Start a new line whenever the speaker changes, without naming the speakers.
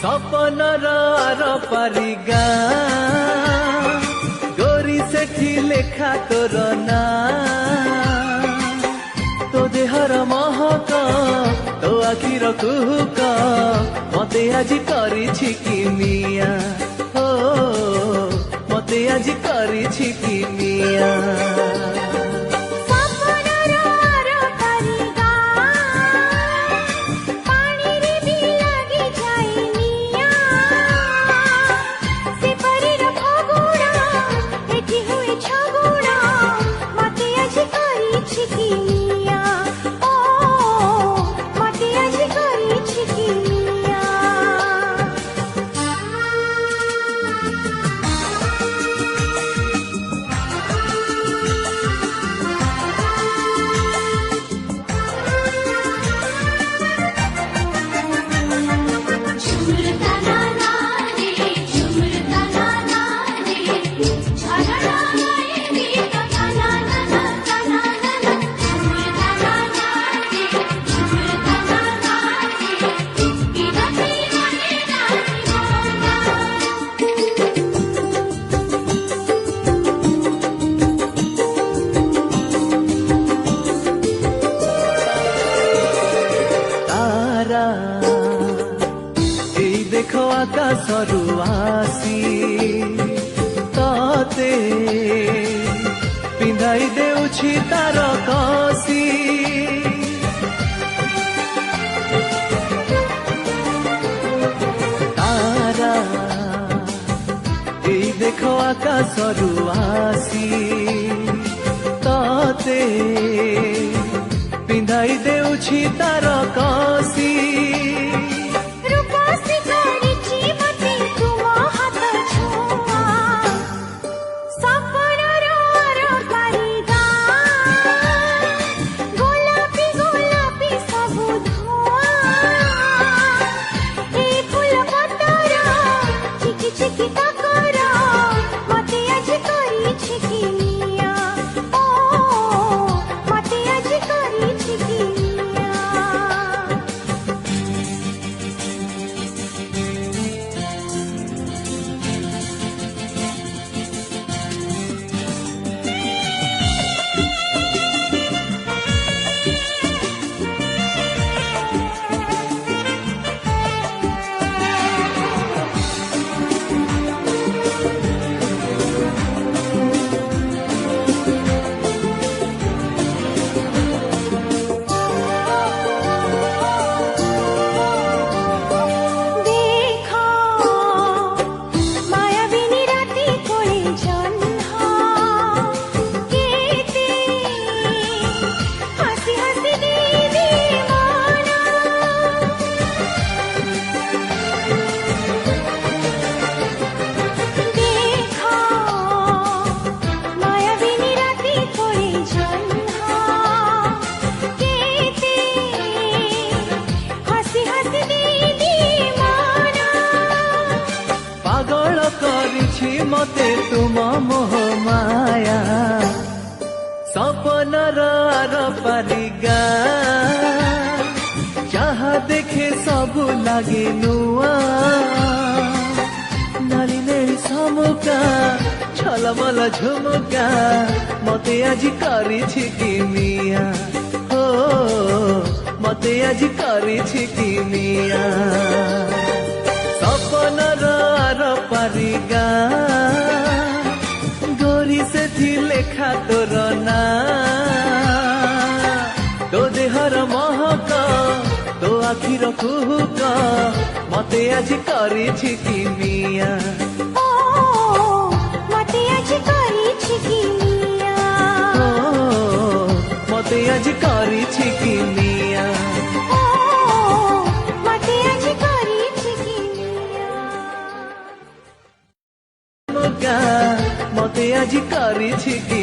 सपनर are पारी गाँ गोरी सेठी लेखा तोर ना तो देहर महक तो आखिर कुहुक मते आज करिछि किमिया हो मते आज करिछि किमिया देखो आकाशरू आसी तते पिंधाई देउछि तार कसी तारा एई देखो आकाशरू आसी तते पिंधाई देउछि तार कसी मते तुम मोह माया सपनर आर पारी गाँ जहाँ देखे सबु लागे नुआ नाली नेली समुका छलमल झुमुका मते आज करिछि किमिया हो मते आज करिछि किमिया सपनर आर पारी गाँ गोरी सेठी लेखा तोर ना तो देहर महक तो आखिर कुहुक मते आज करिछि किमिया
मते आज करिछि किमिया
मते आज करिछि किमिया मते आज करिछि कि